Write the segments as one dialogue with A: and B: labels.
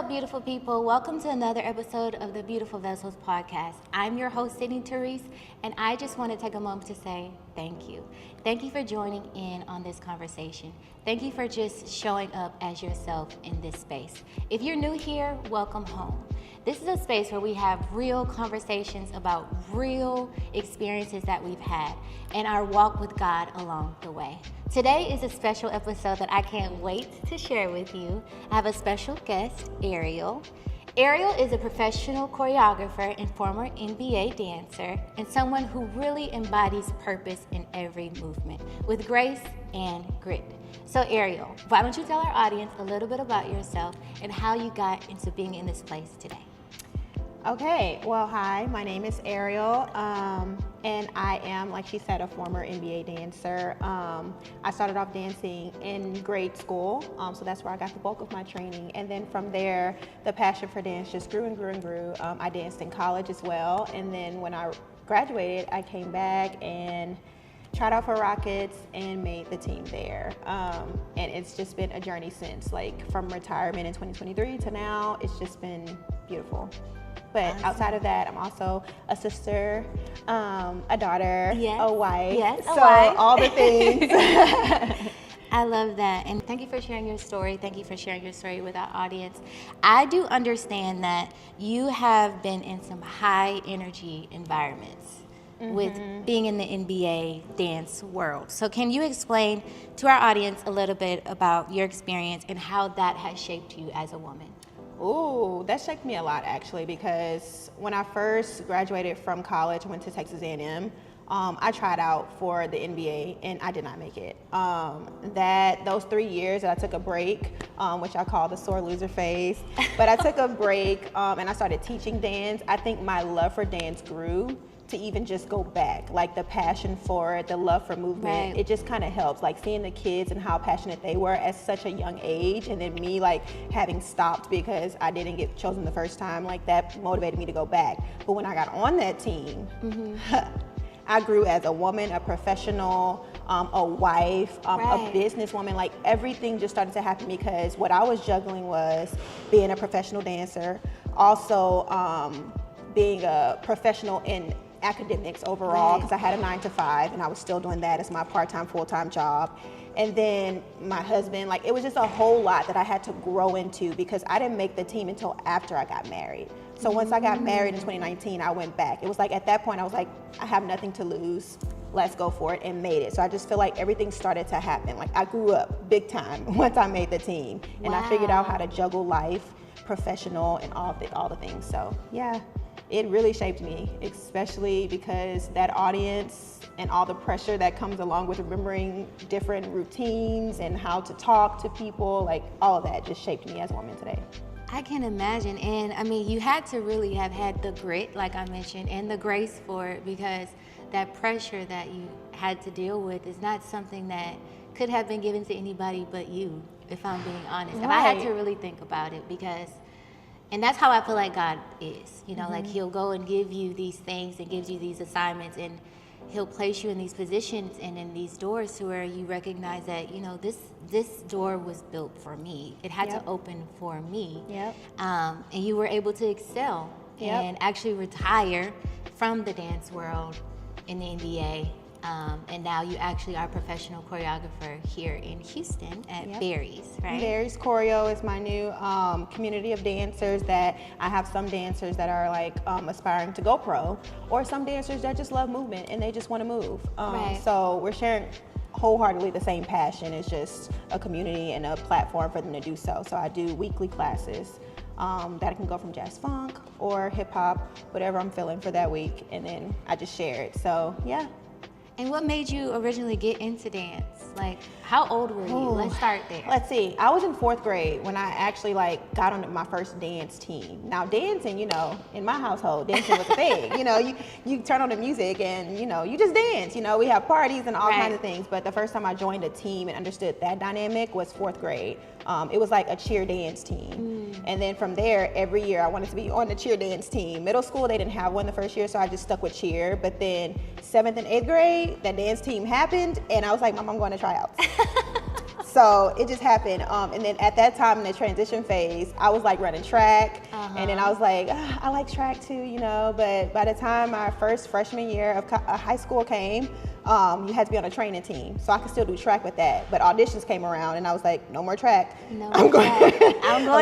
A: beautiful people? Welcome to another episode of the Beautiful Vessels podcast. I'm your host, Sydney Therese, and I just want to take a moment to say thank you. Thank you for joining in on this conversation. Thank you for just showing up as yourself in this space. If you're new here, welcome home. This is a space where we have real conversations about real experiences that we've had and our walk with God along the way. Today is a special episode that I can't wait to share with you. I have a special guest, Ariel. Ariel is a professional choreographer and former NBA dancer and someone who really embodies purpose in every movement with grace and grit. So Ariel, why don't you tell our audience a little bit about yourself and how you got into being in this place today?
B: Okay, well, hi, my name is Ariel, and I am, like she said, a former NBA dancer. I started off dancing in grade school, so that's where I got the bulk of my training. And then from there, the passion for dance just grew and grew and grew. I danced in college as well, and then when I graduated, I came back and tried out for Rockets and made the team there. And it's just been a journey since, like from retirement in 2023 to now. It's just been beautiful. But awesome. Outside of that, I'm also a sister, a daughter, a wife, all the things.
A: I love that. And thank you for sharing your story. Thank you for sharing your story with our audience. I do understand that you have been in some high energy environments with being in the NBA dance world. So can you explain to our audience a little bit about your experience and how that has shaped you as a woman?
B: Ooh, that shaped me a lot actually, because when I first graduated from college, I went to Texas A&M. I tried out for the NBA and I did not make it. Those 3 years that I took a break, which I call the sore loser phase, but I took a break and I started teaching dance. I think my love for dance grew to even just go back, like the passion for it, the love for movement. Right. It just kind of helps, like seeing the kids and how passionate they were at such a young age, and then me like having stopped because I didn't get chosen the first time, like that motivated me to go back. But when I got on that team, I grew as a woman, a professional, a wife, a businesswoman. Like everything just started to happen because what I was juggling was being a professional dancer, also being a professional in academics overall, because I had a 9-to-5 and I was still doing that as my part-time, full-time job. And then my husband, like it was just a whole lot that I had to grow into because I didn't make the team until after I got married. So once I got married in 2019, I went back. It was like at that point I was like, I have nothing to lose. Let's go for it, and made it. So I just feel like everything started to happen. Like I grew up big time once I made the team, and I figured out how to juggle life, professional, and all the things. So yeah. It really shaped me, especially because that audience and all the pressure that comes along with remembering different routines and how to talk to people, like all of that just shaped me as a woman today.
A: I can imagine. And I mean, you had to really have had the grit, like I mentioned, and the grace for it, because that pressure that you had to deal with is not something that could have been given to anybody but you, if I'm being honest. Right. If I had to really think about it, and that's how I feel like God is, like he'll go and give you these things and gives you these assignments, and he'll place you in these positions and in these doors to where you recognize that, this door was built for me. It had to open for me. And you were able to excel and actually retire from the dance world in the NBA. And now you actually are a professional choreographer here in Houston at Barry's, right?
B: Barry's Choreo is my new community of dancers that I have some dancers that are like aspiring to go pro, or some dancers that just love movement and they just want to move. So we're sharing wholeheartedly the same passion. It's just a community and a platform for them to do so. So I do weekly classes that can go from jazz funk or hip hop, whatever I'm feeling for that week, and then I just share it. So yeah.
A: And what made you originally get into dance? Like, how old were you? Let's start there.
B: Let's see. I was in 4th grade when I actually got on my first dance team. Now dancing, in my household, dancing was a thing. You turn on the music and, you just dance. We have parties and all kinds of things. But the first time I joined a team and understood that dynamic was 4th grade. It was like a cheer dance team. And then from there, every year I wanted to be on the cheer dance team. Middle school, they didn't have one the first year, so I just stuck with cheer. But then 7th and 8th grade, that dance team happened, and I was like, Mom, I'm going to tryouts. So it just happened. And then at that time in the transition phase, I was like running track. And then I was like, I like track too, you know. But by the time my first freshman year of high school came, you had to be on a training team. So I could still do track with that. But auditions came around and I was like, no more track.
A: I'm going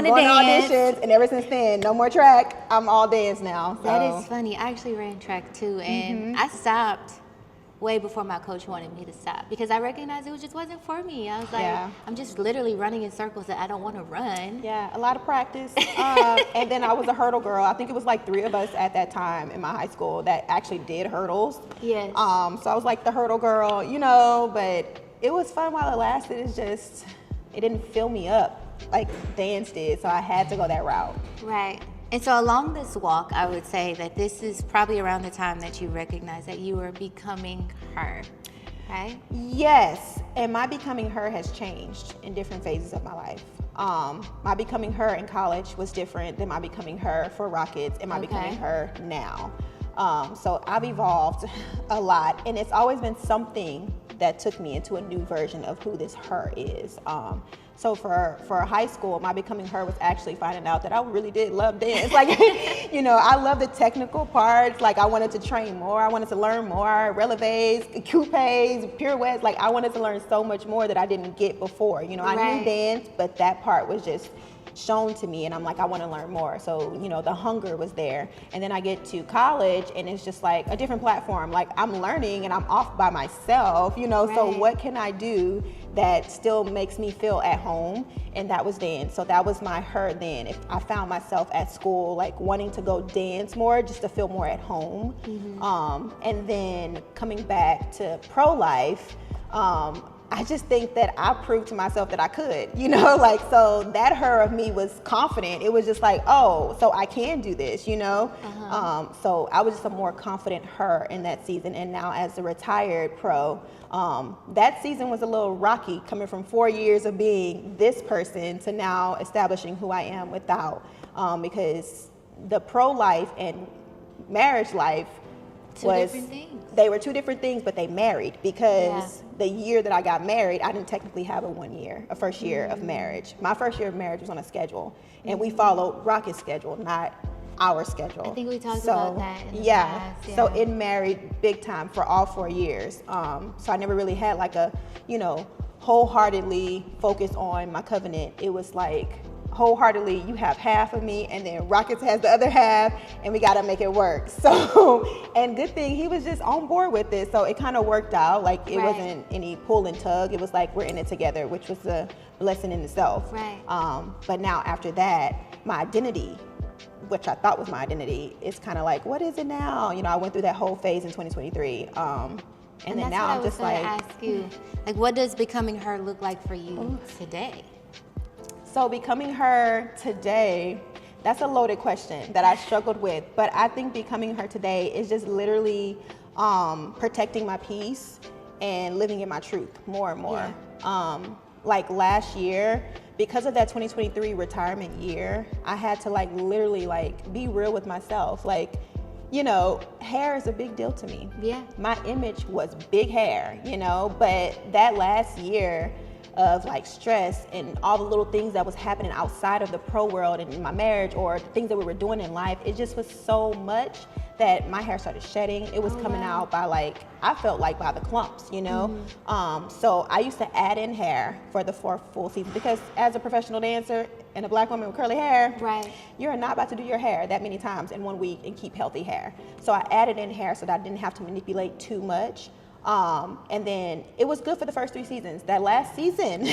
A: to dance.
B: Auditions. And ever since then, no more track. I'm all dance now. So.
A: That is funny. I actually ran track too. And I stopped way before my coach wanted me to stop because I recognized it just wasn't for me. I was like, I'm just literally running in circles that I don't want to run.
B: Yeah, a lot of practice. And then I was a hurdle girl. I think it was like 3 of us at that time in my high school that actually did hurdles.
A: Yes.
B: So I was like the hurdle girl, you know, but it was fun while it lasted. It's just, it didn't fill me up like dance did. So I had to go that route.
A: Right. And so along this walk, I would say that this is probably around the time that you recognize that you were becoming her, right?
B: Yes, and my becoming her has changed in different phases of my life. My becoming her in college was different than my becoming her for Rockets and my becoming her now. So I've evolved a lot, and it's always been something that took me into a new version of who this her is. So for high school, my becoming her was actually finding out that I really did love dance. Like, you know, I love the technical parts. Like, I wanted to train more. I wanted to learn more. Releves, coupes, pirouettes. Like, I wanted to learn so much more that I didn't get before. You know, I knew dance, but that part was just shown to me, and I'm like, I want to learn more. So, you know, the hunger was there. And then I get to college and it's just like a different platform. Like, I'm learning and I'm off by myself, you know, so what can I do that still makes me feel at home? And that was dance. So that was my her then. If I found myself at school like wanting to go dance more just to feel more at home. And then coming back to pro life, I just think that I proved to myself that I could, you know, like, so that her of me was confident. It was just like, oh, so I can do this, you know? So I was just a more confident her in that season. And now as a retired pro, that season was a little rocky, coming from 4 years of being this person to now establishing who I am without, because the pro life and marriage life they were 2 different things, but they married because the year that I got married, I didn't technically have a first year of marriage. My first year of marriage was on a schedule, and we followed Rocket's schedule, not our schedule.
A: I think we talked about that in the past.
B: So it married big time for all 4 years. So I never really had like a, you know, wholeheartedly focus on my covenant. It was like, wholeheartedly, you have half of me, and then Rockets has the other half, and we gotta make it work. So, and good thing he was just on board with it, so it kind of worked out. Like, it wasn't any pull and tug. It was like, we're in it together, which was a blessing in itself. But now after that, my identity, which I thought was my identity, is kind of like, what is it now? You know, I went through that whole phase in 2023. And then now I'm just like,
A: ask you, like, what does becoming her look like for you today?
B: So becoming her today, that's a loaded question that I struggled with. But I think becoming her today is just literally protecting my peace and living in my truth more and more. Like last year, because of that 2023 retirement year, I had to like literally like be real with myself. Like, you know, hair is a big deal to me. My image was big hair, you know, but that last year of like stress and all the little things that was happening outside of the pro world and in my marriage or things that we were doing in life, it just was so much that my hair started shedding. It was coming out by like, I felt like by the clumps, you know? So I used to add in hair for the 4 full seasons because as a professional dancer and a Black woman with curly hair, you're not about to do your hair that many times in 1 week and keep healthy hair. So I added in hair so that I didn't have to manipulate too much. And then it was good for the first 3 seasons. That last season,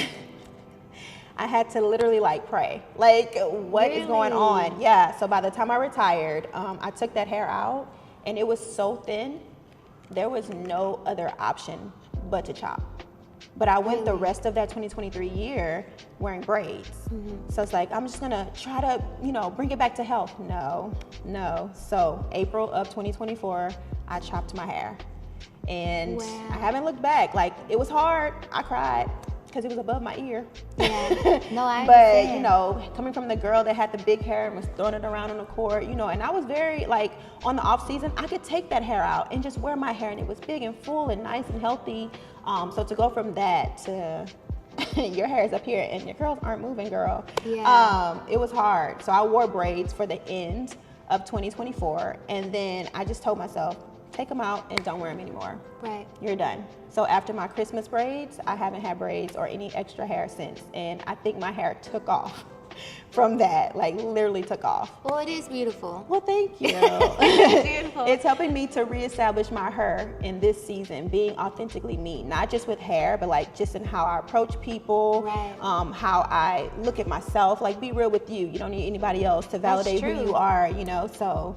B: I had to literally like pray, like what is going on? So by the time I retired, I took that hair out and it was so thin, there was no other option but to chop. But I went the rest of that 2023 year wearing braids. So it's like, I'm just gonna try to, you know, bring it back to health. No. So April of 2024, I chopped my hair. And I haven't looked back. Like, it was hard. I cried because it was above my ear.
A: No, I
B: But,
A: understand.
B: you know, coming from the girl that had the big hair and was throwing it around on the court, you know, and I was very, like, on the off season, I could take that hair out and just wear my hair, and it was big and full and nice and healthy. So to go from that to your hair is up here and your curls aren't moving, girl.
A: Yeah.
B: It was hard. So I wore braids for the end of 2024, and then I just told myself, take them out and don't wear them anymore.
A: Right.
B: You're done. So after my Christmas braids, I haven't had braids or any extra hair since, and I think my hair took off from that, like literally took off.
A: Well, it is beautiful.
B: Well, thank you.
A: It's beautiful.
B: It's helping me to reestablish my her in this season, being authentically me, not just with hair, but like just in how I approach people,
A: Right.
B: How I look at myself. Like, be real with you. You don't need anybody else to validate who
A: true.
B: you are, you know? So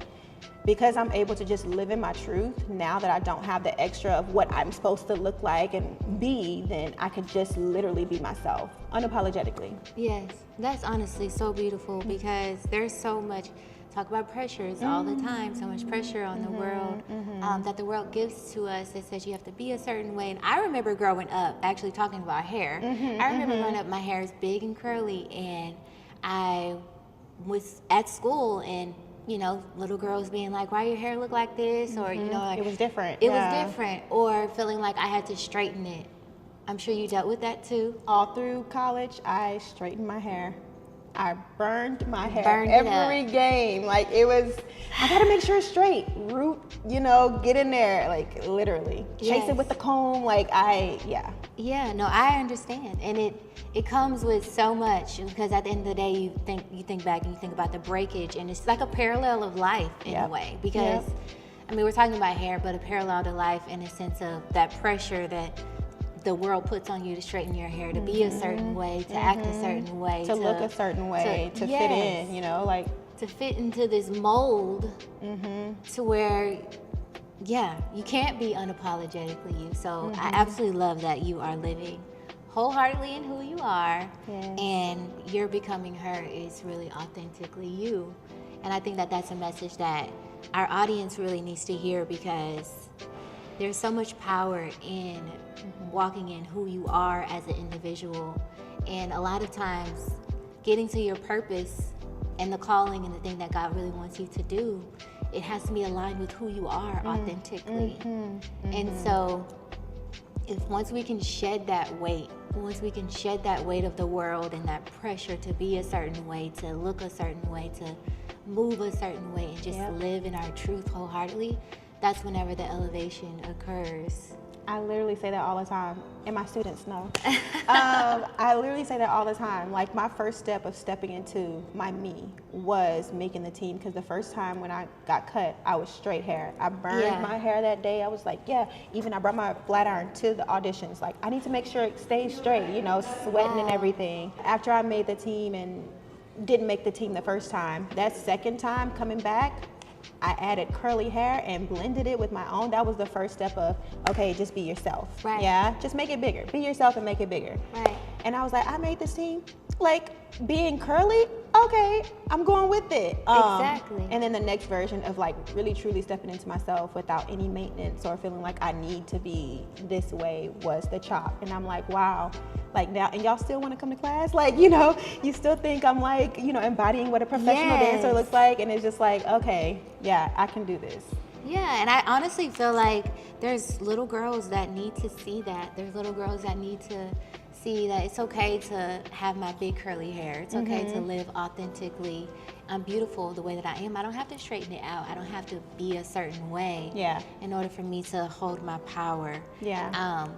B: because I'm able to just live in my truth now that I don't have the extra of what I'm supposed to look like and be, then I could just literally be myself unapologetically.
A: Yes, that's honestly so beautiful because there's so much talk about pressures all the time, so much pressure on the world that the world gives to us that says you have to be a certain way. And I remember growing up, actually talking about hair, I remember growing up, my hair is big and curly, and I was at school and you know, little girls being like, why your hair look like this? Or, you know, like,
B: It was different.
A: It was different. Or feeling like I had to straighten it. I'm sure you dealt with that too.
B: All through college, I straightened my hair. I burned my hair
A: Burned it
B: every
A: up.
B: game. Like, it was, I gotta make sure it's straight. Root, you know, get in there, like literally. Chase
A: Yes.
B: it with the comb,
A: Yeah, no, I understand. And it comes with so much because at the end of the day you think back and you think about the breakage, and it's like a parallel of life in a
B: Yep.
A: way. Because I mean, we're talking about hair, but a parallel to life in a sense of that pressure that the world puts on you to straighten your hair, to be a certain way, to act a certain way,
B: to look a certain way, to fit
A: yes,
B: in, you know, like.
A: to fit into this mold to where you can't be unapologetically you. So I absolutely love that you are living wholeheartedly in who you are,
B: Yes.
A: and you're becoming her is really authentically you. And I think that that's a message that our audience really needs to hear, because there's so much power in walking in who you are as an individual. And a lot of times getting to your purpose and the calling and the thing that God really wants you to do, it has to be aligned with who you are authentically. And so if once we can shed that weight, of the world and that pressure to be a certain way, to look a certain way, to move a certain way, and just live in our truth wholeheartedly, that's whenever the elevation occurs.
B: I literally say that all the time, and my students know. I literally say that all the time. Like, my first step of stepping into my me was making the team, because the first time when I got cut, I was straight hair. I burned my hair that day. I was like, even I brought my flat iron to the auditions. Like, I need to make sure it stays straight, you know, sweating and everything. After I made the team and didn't make the team the first time, that second time coming back, I added curly hair and blended it with my own. That was the first step of, okay, just be yourself.
A: Right.
B: Yeah, just make it bigger. Be yourself and make it bigger.
A: Right.
B: And I was like, I made this team. Like, being curly, okay, I'm going with it.
A: Exactly.
B: And then the next version of like really truly stepping into myself without any maintenance or feeling like I need to be this way was the chop. And I'm like, wow. Like, now, and y'all still want to come to class? Like, you know, you still think I'm like, you know, embodying what a professional dancer looks like. And it's just like, okay, yeah, I can do this.
A: Yeah, and I honestly feel like there's little girls that need to see that. There's little girls that need to see that it's okay to have my big curly hair. It's okay to live authentically. I'm beautiful the way that I am. I don't have to straighten it out. I don't have to be a certain way in order for me to hold my power. That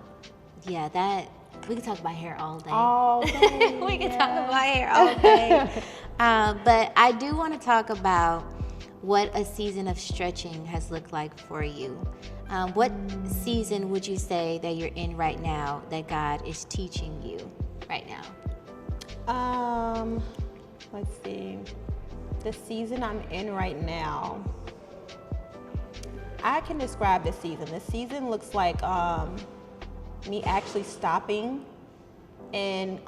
A: we could talk about hair all day.
B: All day.
A: We could talk about hair all day. But I do want to talk about what a season of stretching has looked like for you. What season would you say that you're in right now that God is teaching you right now?
B: Let's see. The season I'm in right now, I can describe this season. The season looks like me actually stopping and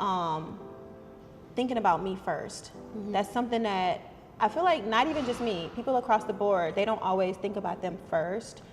B: thinking about me first. That's something that I feel like not even just me, people across the board, they don't always think about them first.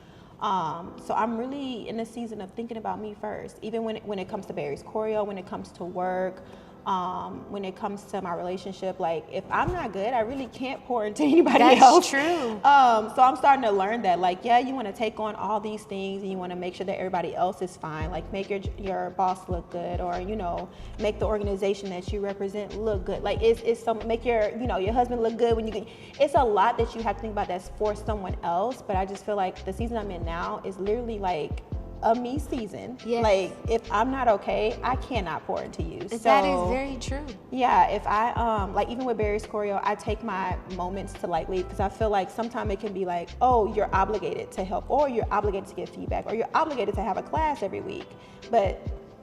B: So I'm really in a season of thinking about me first, even when it comes to Barry's Choreo, when it comes to work, when it comes to my relationship. Like, if I'm not good, I really can't pour into anybody
A: That's
B: else.
A: true.
B: So I'm starting to learn that, like, yeah, you want to take on all these things and you want to make sure that everybody else is fine. Like, make your boss look good, or, you know, make the organization that you represent look good. Like, it's some, make your, you know, your husband look good when you get, it's a lot that you have to think about that's for someone else. But I just feel like the season I'm in now is literally like a me season.
A: Yes.
B: Like, if I'm not okay, I cannot pour into you.
A: That is very true.
B: Yeah, if I like, even with Barry's Choreo, I take my moments to like leave, because I feel like sometimes it can be like, oh, you're obligated to help, or you're obligated to give feedback, or you're obligated to have a class every week. But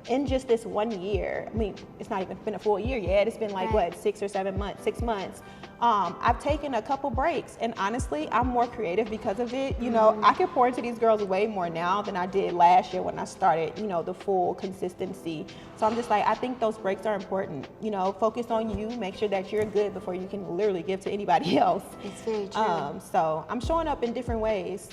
B: in just this 1 year, I mean, it's not even been a full year yet. It's been like,
A: Right.
B: what, 6 or 7 months, 6 months. I've taken a couple breaks, and honestly, I'm more creative because of it. You know, I can pour into these girls way more now than I did last year when I started, you know, the full consistency. So I'm just like, I think those breaks are important. You know, focus on you, make sure that you're good before you can literally give to anybody else.
A: It's very true.
B: So I'm showing up in different ways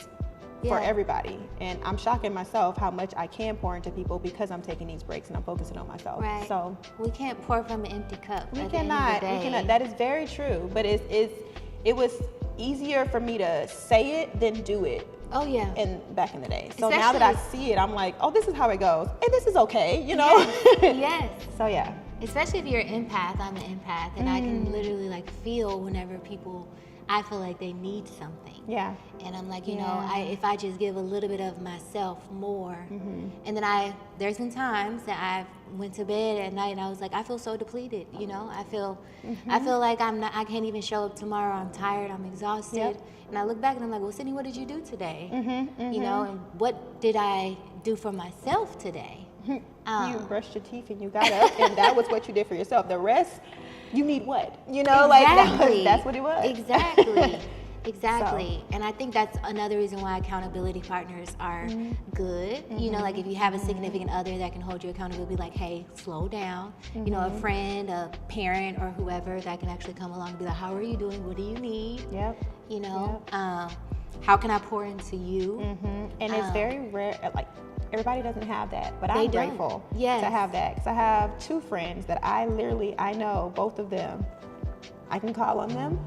B: for
A: Yeah.
B: everybody, and I'm shocking myself how much I can pour into people because I'm taking these breaks and I'm focusing on myself.
A: Right.
B: So
A: We can't pour from an empty cup.
B: we
A: at the end of
B: cannot,
A: the
B: we
A: day.
B: cannot. That is very true. But it was easier for me to say it than do it
A: Oh yeah.
B: back in the day. So now that I see it, I'm like, oh, this is how it goes, and this is okay, you know.
A: Yes.
B: So yeah.
A: Especially if you're an empath. I'm an empath, and I can literally like feel whenever people, I feel like they need something.
B: Yeah.
A: And I'm like, you
B: Yeah.
A: know, if I just give a little bit of myself more, and then there's been times that I went to bed at night and I was like, I feel so depleted, you know. I feel like I can't even show up tomorrow. I'm tired. I'm exhausted.
B: Yep.
A: And I look back and I'm like, well, Sydney, what did you do today? You know, and what did I do for myself today?
B: You brushed your teeth and you got up, and that was what you did for yourself. The rest, you need what? You know,
A: Exactly.
B: like that's what it was.
A: Exactly. Exactly. And I think that's another reason why accountability partners are good. You know, like if you have a significant other that can hold you accountable, be like, hey, slow down. You know, a friend, a parent, or whoever that can actually come along and be like, how are you doing? What do you need?
B: Yep.
A: You know, how can I pour into you?
B: And it's very rare, like, everybody doesn't have that, but
A: They
B: I'm
A: don't.
B: grateful
A: Yes.
B: to have that, because I have 2 friends that I know, both of them. I can call on them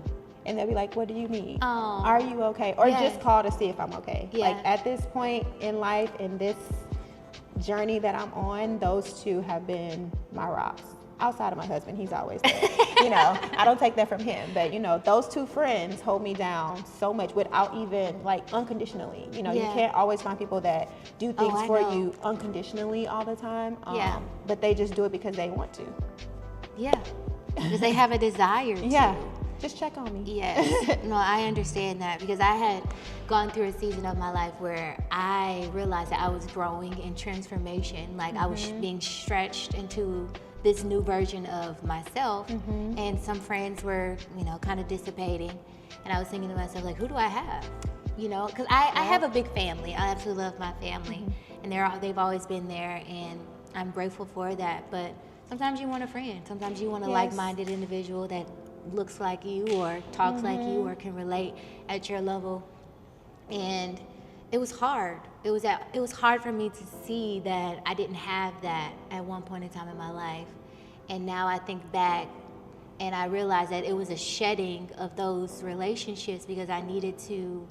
B: and they'll be like, what do you need?
A: Aw.
B: Are you okay? Or
A: Yes.
B: just call to see if I'm okay.
A: Yeah.
B: Like, at this point in life, in this journey that I'm on, those 2 have been my rocks. Outside of my husband, he's always there. You know, I don't take that from him, but you know, those 2 friends hold me down so much without even, like, unconditionally. You know, you
A: Yeah.
B: can't always find people that do things
A: I
B: for
A: know.
B: you unconditionally all the time.
A: Yeah.
B: But they just do it because they want to.
A: Yeah. Because they have a desire to.
B: Yeah. Just check on me.
A: Yes. No, I understand that, because I had gone through a season of my life where I realized that I was growing in transformation. Like I was being stretched into this new version of myself, and some friends were, you know, kind of dissipating, and I was thinking to myself, like, who do I have? You know, because I have a big family. I absolutely love my family, and they've always been there, and I'm grateful for that. But sometimes you want a friend. Sometimes you want a
B: Yes.
A: like-minded individual that looks like you or talks like you or can relate at your level. And it was hard. It was hard for me to see that I didn't have that at one point in time in my life. And now I think back and I realized that it was a shedding of those relationships because I needed to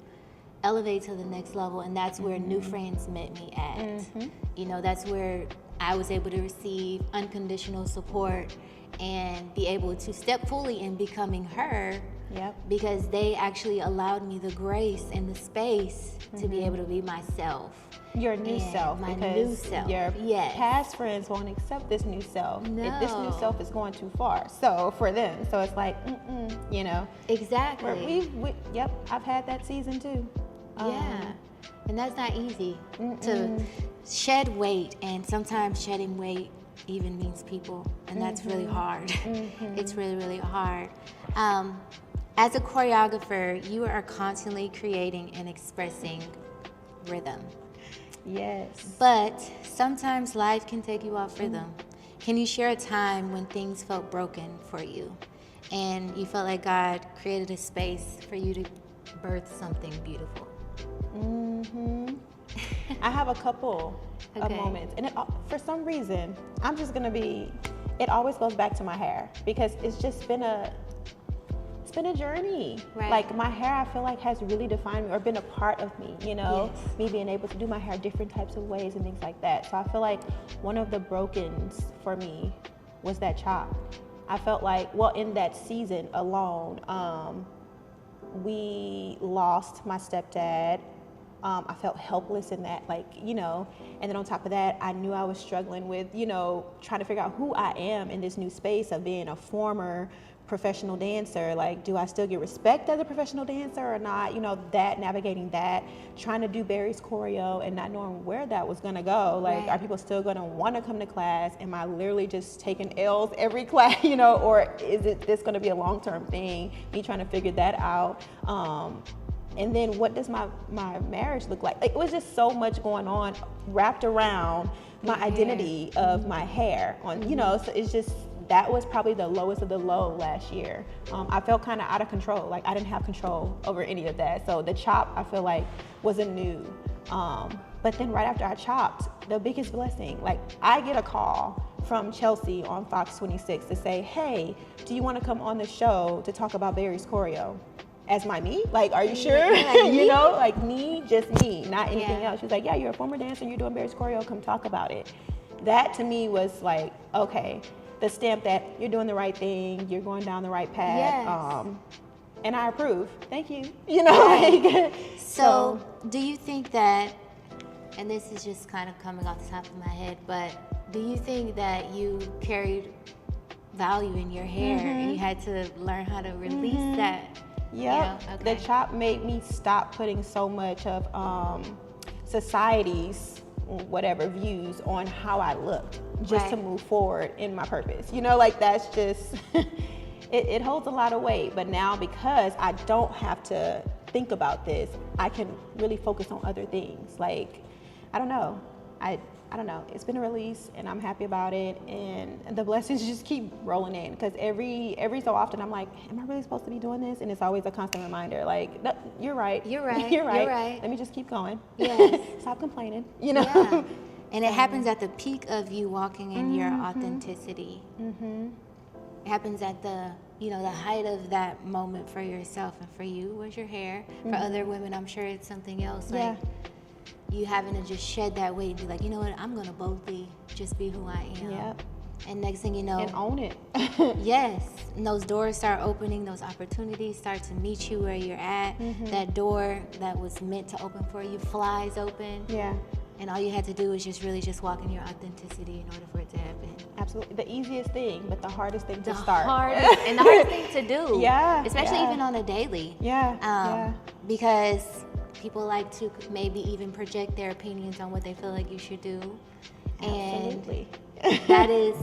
A: elevate to the next level, and that's where new friends met me at. You know, that's where I was able to receive unconditional support and be able to step fully in becoming her.
B: Yep.
A: Because they actually allowed me the grace and the space to be able to be myself.
B: Your new
A: And
B: self,
A: my
B: because
A: new self.
B: your
A: Yes.
B: past friends won't accept this new self if this new
A: No.
B: self is going too far. So for them, so it's like, you know.
A: Exactly.
B: Yep, I've had that season too.
A: Yeah. And that's not easy to shed weight, and sometimes shedding weight even means people, and that's really hard. It's really, really hard. As a choreographer, you are constantly creating and expressing rhythm.
B: Yes.
A: But sometimes life can take you off rhythm. Can you share a time when things felt broken for you and you felt like God created a space for you to birth something beautiful?
B: I have a couple of
A: Okay.
B: moments, and for some reason, I'm just gonna be. it always goes back to my hair, because it's just been a journey.
A: Right.
B: Like my hair, I feel like has really defined me or been a part of me, you know,
A: Yes.
B: me being able to do my hair different types of ways and things like that. So I feel like one of the brokens for me was that chop. I felt like, well, in that season alone, we lost my stepdad. I felt helpless in that, like, you know, and then on top of that, I knew I was struggling with, you know, trying to figure out who I am in this new space of being a former professional dancer. Like, do I still get respect as a professional dancer or not? You know, that, navigating that, trying to do Barry's choreo and not knowing where that was gonna go. Like,
A: Right.
B: are people still gonna wanna come to class? Am I literally just taking L's every class, you know, or is this gonna be a long-term thing? Me trying to figure that out. And then what does my marriage look like? It was just so much going on wrapped around my identity of my hair on, you know, so it's just, that was probably the lowest of the low last year. I felt kind of out of control. Like I didn't have control over any of that. So the chop, I feel like, wasn't new. But then right after I chopped, the biggest blessing, like I get a call from Chelsea on Fox 26 to say, hey, do you want to come on the show to talk about Barry's choreo? As my me? Like, are you sure?
A: Like
B: you know, like me, just me, not anything
A: Yeah.
B: else. She was like, yeah, you're a former dancer, you're doing Barry's choreo, come talk about it. That to me was like, okay, the stamp that you're doing the right thing, you're going down the right path.
A: Yes.
B: And I approve. Thank you. You know,
A: Right.
B: like,
A: So, do you think that, and this is just kind of coming off the top of my head, but do you think that you carried value in your hair and you had to learn how to release that?
B: Yep.
A: Yeah, okay.
B: The chop made me stop putting so much of society's whatever views on how I looked just to
A: Right.
B: move forward in my purpose. You know, like that's just, it holds a lot of weight. But now because I don't have to think about this, I can really focus on other things. Like, I don't know. I don't know. It's been a release and I'm happy about it, and the blessings just keep rolling in, because every so often I'm like, am I really supposed to be doing this? And it's always a constant reminder, like, no, you're right.
A: You're right.
B: You're right.
A: You're right.
B: Let me just keep going.
A: Yes.
B: Stop complaining. You know.
A: Yeah. And it happens at the peak of you walking in your authenticity. It happens at the, you know, the height of that moment for yourself, and for you was your hair. For other women, I'm sure it's something else. Like,
B: Yeah.
A: you having to just shed that weight and be like, you know what, I'm gonna boldly just be who I am.
B: Yep.
A: And next thing you know,
B: And own it.
A: yes, and those doors start opening, those opportunities start to meet you where you're at. That door that was meant to open for you flies open.
B: Yeah.
A: And all you had to do is just really just walk in your authenticity in order for it to happen.
B: Absolutely. The easiest thing, but the hardest thing to
A: The
B: start.
A: hardest thing to do.
B: Yeah,
A: Especially
B: yeah.
A: even on a daily.
B: Yeah.
A: Because people like to maybe even project their opinions on what they feel like you should do.
B: Absolutely.
A: And that is,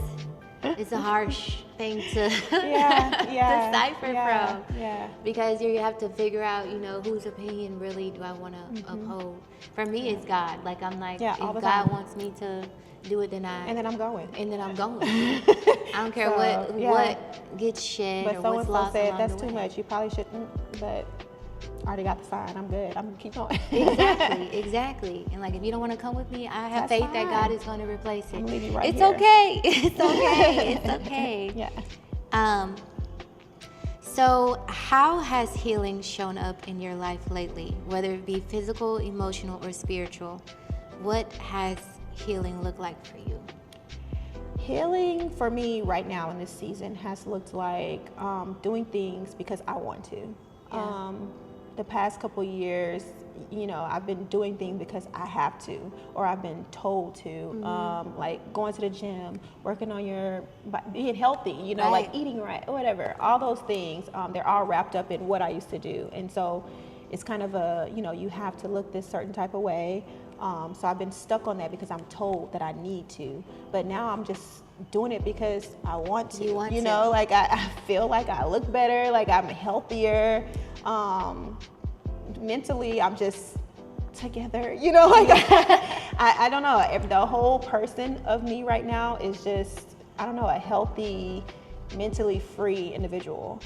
A: it's a harsh thing to
B: Yeah.
A: decipher from.
B: Yeah.
A: Because you have to figure out, you know, whose opinion really do I want to uphold. For me, it's God. Like, I'm like,
B: Yeah,
A: if
B: all the
A: God
B: time.
A: wants me to do it, then
B: And then I'm going.
A: I'm going. I don't care
B: So, yeah.
A: what gets shed
B: But
A: or
B: so
A: what's
B: and so
A: lost
B: said
A: along
B: that's
A: the
B: too
A: way.
B: much. You probably shouldn't, but I already got the sign. I'm good. I'm gonna keep going.
A: Exactly. And like, if you don't want to come with me, I have
B: That's
A: faith that
B: fine.
A: God is going to replace it.
B: I'm gonna leave you right
A: It's
B: here.
A: okay. It's okay. It's okay.
B: Yeah.
A: So how has healing shown up in your life lately, whether it be physical, emotional, or spiritual? What has healing looked like for you?
B: Healing for me right now in this season has looked like doing things because I want to.
A: Yeah.
B: The past couple years, you know, I've been doing things because I have to, or I've been told to, like going to the gym, working on being healthy, you know, like
A: Right.
B: eating right, whatever. All those things, they're all wrapped up in what I used to do. And so it's kind of a, you know, you have to look this certain type of way. So I've been stuck on that because I'm told that I need to. But now I'm just doing it because I want to.
A: You want to.
B: know, like I feel like I look better, like I'm healthier. Mentally, I'm just together, you know, like I don't know. If the whole person of me right now is just, I don't know, a healthy mentally free individual,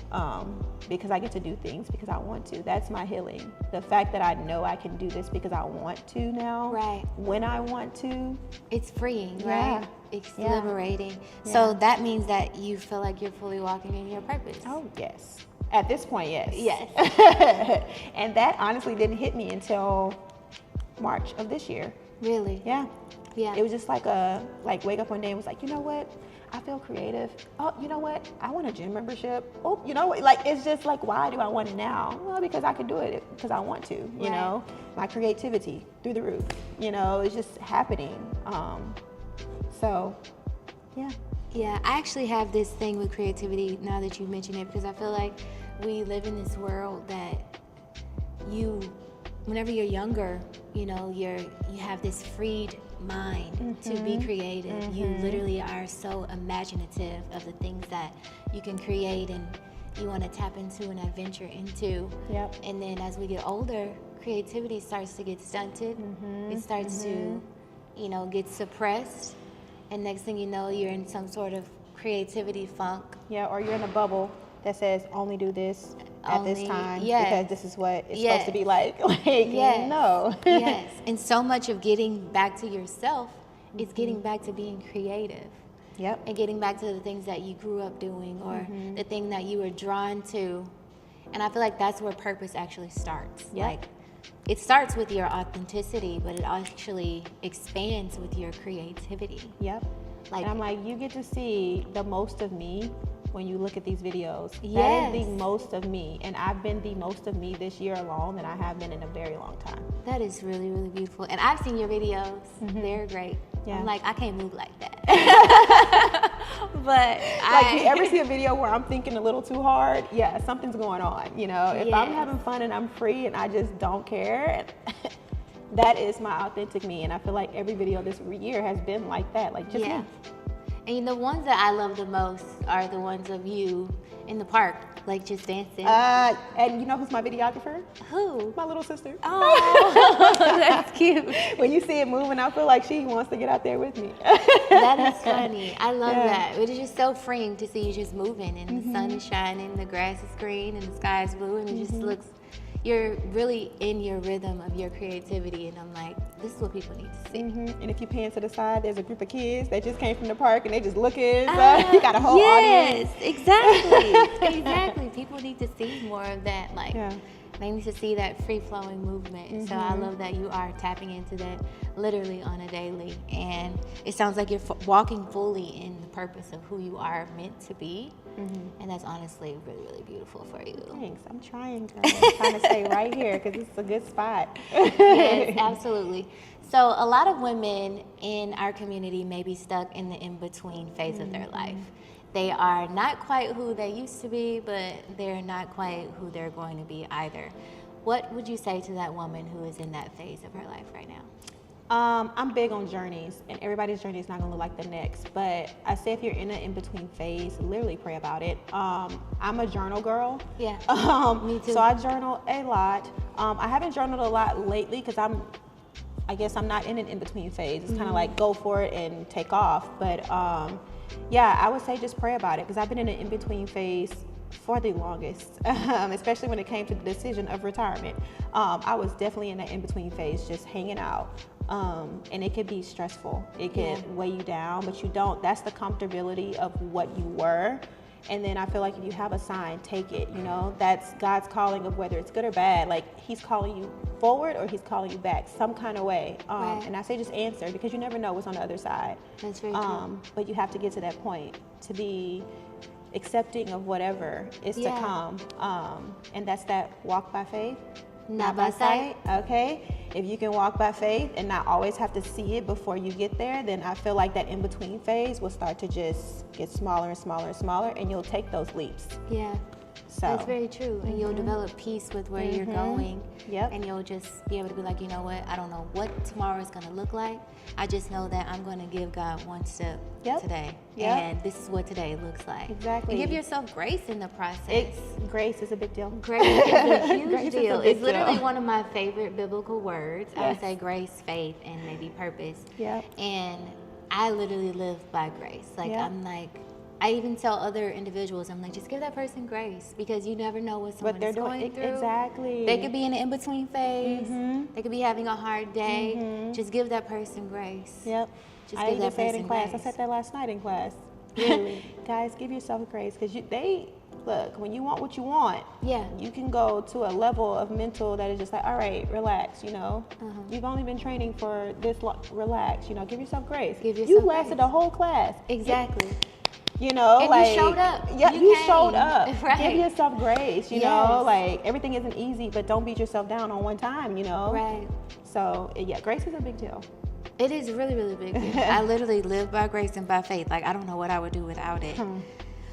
B: because I get to do things because I want to. That's my healing. The fact that I know I can do this because I want to now,
A: Right.
B: when I want to.
A: It's freeing,
B: Yeah.
A: right? It's
B: Yeah.
A: liberating.
B: Yeah.
A: So that means that you feel like you're fully walking in your purpose.
B: Oh, yes. At this point, yes.
A: Yes.
B: And that honestly didn't hit me until March of this year.
A: Really?
B: Yeah.
A: Yeah.
B: It was just like wake up one day and was like, you know what? I feel creative. Oh, you know what? I want a gym membership. Oh, you know what? Like, it's just like, why do I want it now? Well, because I can do it because I want to, you know? My creativity through the roof, you know, it's just happening. So, yeah.
A: Yeah, I actually have this thing with creativity now that you mention it, because I feel like we live in this world that whenever you're younger, you know, you have this freed mind to be creative. You literally are so imaginative of the things that you can create and you want to tap into and adventure into.
B: Yep.
A: And then as we get older, creativity starts to get stunted. It starts to, you know, get suppressed. And next thing you know, you're in some sort of creativity funk.
B: Yeah, or you're in a bubble that says only do this at this
A: Only-
B: time
A: yes.
B: because this is what it's
A: Yes.
B: supposed to be like. Like,
A: Yes.
B: no.
A: Yes. And so much of getting back to yourself is getting back to being creative
B: Yep.
A: and getting back to the things that you grew up doing or the thing that you were drawn to. And I feel like that's where purpose actually starts.
B: Yep.
A: Like, it starts with your authenticity, but it actually expands with your creativity.
B: Yep.
A: Like,
B: And I'm like, you get to see the most of me when you look at these videos. That
A: Yes.
B: is the most of me. And I've been the most of me this year alone than I have been in a very long time.
A: that is really, really beautiful. And I've seen your videos. They're great.
B: Yeah.
A: I'm like, I can't move like that. But
B: Like, you ever see a video where I'm thinking a little too hard? Yeah, something's going on. You know, if I'm
A: Yes.
B: having fun and I'm free and I just don't care, that is my authentic me. And I feel like every video this year has been like that. Like, just
A: Yeah.
B: me.
A: And the ones that I love the most are the ones of you in the park, like just dancing.
B: And you know who's my videographer?
A: Who?
B: My little sister.
A: Oh, that's cute.
B: When you see it moving, I feel like she wants to get out there with me.
A: That is funny. I love
B: Yeah.
A: that. It is just so freeing to see you just moving and the sun is shining, the grass is green, and the sky is blue, and it just looks, you're really in your rhythm of your creativity. And I'm like, this is what people need to see.
B: And if you pan to the side, there's a group of kids that just came from the park and they just looking. So you got a whole audience.
A: Yes, exactly. Exactly. People need to see more of that. Like,
B: Yeah.
A: they need to see that free flowing movement. And so I love that you are tapping into that literally on a daily. And it sounds like you're walking fully in the purpose of who you are meant to be. And that's honestly really, really beautiful for you.
B: Thanks. I'm trying, girl. I'm trying to stay right here because it's a good spot.
A: Yes, absolutely. So a lot of women in our community may be stuck in the in-between phase of their life. They are not quite who they used to be, but they're not quite who they're going to be either. What would you say to that woman who is in that phase of her life right now?
B: I'm big on journeys, and everybody's journey is not going to look like the next. But I say if you're in an in-between phase, literally pray about it. I'm a journal girl.
A: Yeah, me too.
B: So I journal a lot. I haven't journaled a lot lately because I guess I'm not in an in-between phase. It's kind of like go for it and take off. But yeah, I would say just pray about it because I've been in an in-between phase for the longest, especially when it came to the decision of retirement. I was definitely in that in-between phase, just hanging out. And it could be stressful. It could weigh you down, but you don't. That's the comfortability of what you were. And then I feel like if you have a sign, take it. You know, that's God's calling of whether it's good or bad. Like, He's calling you forward or He's calling you back some kind of way.
A: Right.
B: And I say just answer because you never know what's on the other side.
A: That's very true.
B: But you have to get to that point to be accepting of whatever is to come. And that's that walk by faith,
A: Not by sight.
B: Okay. If you can walk by faith and not always have to see it before you get there, then I feel like that in-between phase will start to just get smaller and smaller and smaller, and you'll take those leaps.
A: Yeah.
B: So
A: That's very true. And you'll develop peace with where you're going.
B: Yep.
A: And you'll just be able to be like, you know what? I don't know what tomorrow is going to look like. I just know that I'm going to give God one step today.
B: Yep.
A: And this is what today looks like.
B: Exactly.
A: And give yourself grace in the process.
B: Grace is a big deal.
A: Grace is a huge
B: Grace is a
A: deal.
B: big
A: It's literally
B: deal.
A: one of my favorite biblical words. I would
B: Yes.
A: say grace, faith, and maybe purpose.
B: Yep.
A: And I literally live by grace. Like,
B: Yep.
A: I'm like, I even tell other individuals, I'm like, just give that person grace, because you never know what someone
B: they're
A: is
B: doing
A: going through.
B: exactly.
A: They could be in an in-between phase. They could be having a hard day. Just give that person grace.
B: Yep.
A: Just
B: I
A: give that
B: even say it
A: person
B: in class.
A: grace.
B: I said that last night in class.
A: Really?
B: Guys, give yourself grace, because look, when you want what you want,
A: Yeah.
B: you can go to a level of mental that is just like, all right, relax, you know. You've only been training for this long, relax, you know, give yourself grace.
A: Give yourself
B: You lasted
A: grace.
B: a whole class.
A: Exactly.
B: You know,
A: And
B: like
A: you showed up.
B: Yeah,
A: You
B: you showed
A: came.
B: up.
A: Right.
B: Give yourself grace, you know,
A: Yes.
B: like everything isn't easy, but don't beat yourself down on one time, you know.
A: Right.
B: So yeah, grace is a big deal.
A: It is really, really big deal. I literally live by grace and by faith. Like, I don't know what I would do without it.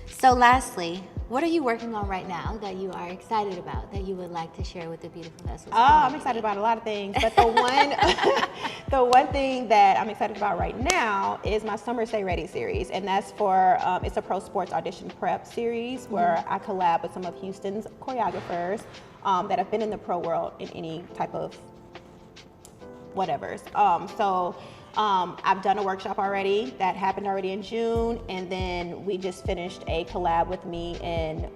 A: So lastly, what are you working on right now that you are excited about, that you would like to share with the Beautiful Vessels
B: Oh, I'm
A: community?
B: excited about a lot of things, but the one thing that I'm excited about right now is my Summer Stay Ready series, and that's for it's a pro sports audition prep series where I collab with some of Houston's choreographers that have been in the pro world in any type of whatevers. I've done a workshop already that happened already in June, and then we just finished a collab with me, and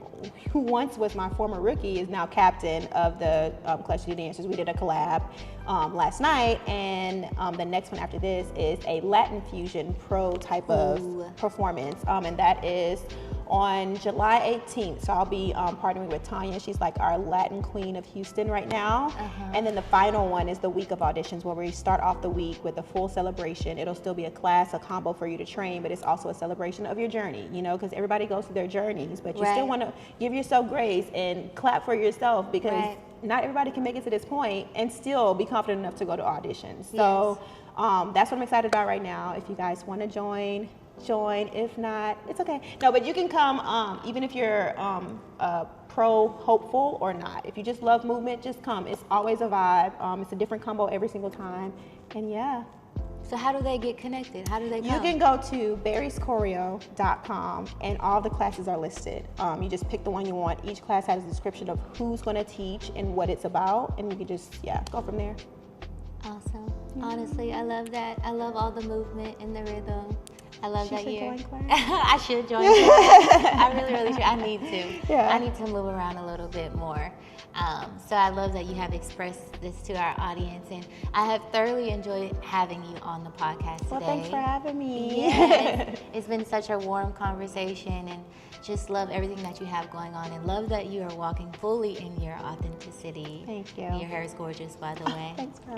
B: who once was my former rookie is now captain of the Clutch City Dancers. We did a collab last night, and the next one after this is a Latin fusion pro type of performance, and that is on July 18th. So I'll be partnering with Tanya. She's like our Latin queen of Houston right now. And then the final one is the week of auditions, where we start off the week with a full celebration. It'll still be a class, a combo for you to train, but it's also a celebration of your journey, you know, because everybody goes through their journeys, but you still want to give yourself grace and clap for yourself, because not everybody can make it to this point and still be confident enough to go to auditions. So that's what I'm excited about right now. If you guys want to join. If not, it's okay. No, but you can come even if you're a pro hopeful or not. If you just love movement, just come. It's always a vibe. It's a different combo every single time. And yeah.
A: So how do they get connected? How do they come?
B: You can go to berrieschoreo.com, and all the classes are listed. You just pick the one you want. Each class has a description of who's going to teach and what it's about, and you can just go from there.
A: Awesome. Honestly, I love that. I love all the movement and the rhythm. I love that year. I should join class. I really, really should. I need to.
B: Yeah.
A: I need to move around a little bit more. So I love that you have expressed this to our audience, and I have thoroughly enjoyed having you on the podcast today.
B: Well, thanks for having me.
A: Yes. It's been such a warm conversation, and just love everything that you have going on, and love that you are walking fully in your authenticity.
B: Thank you.
A: Your hair is gorgeous, by the way.
B: Thanks, girl.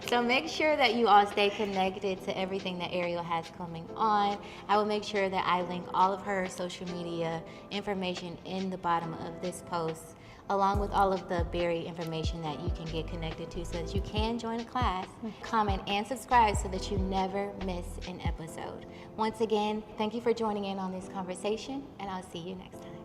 A: So make sure that you all stay connected to everything that Ariel has coming on. I will make sure that I link all of her social media information in the bottom of this post, along with all of the Berry information that you can get connected to, so that you can join a class, comment, and subscribe so that you never miss an episode. Once again, thank you for joining in on this conversation, and I'll see you next time.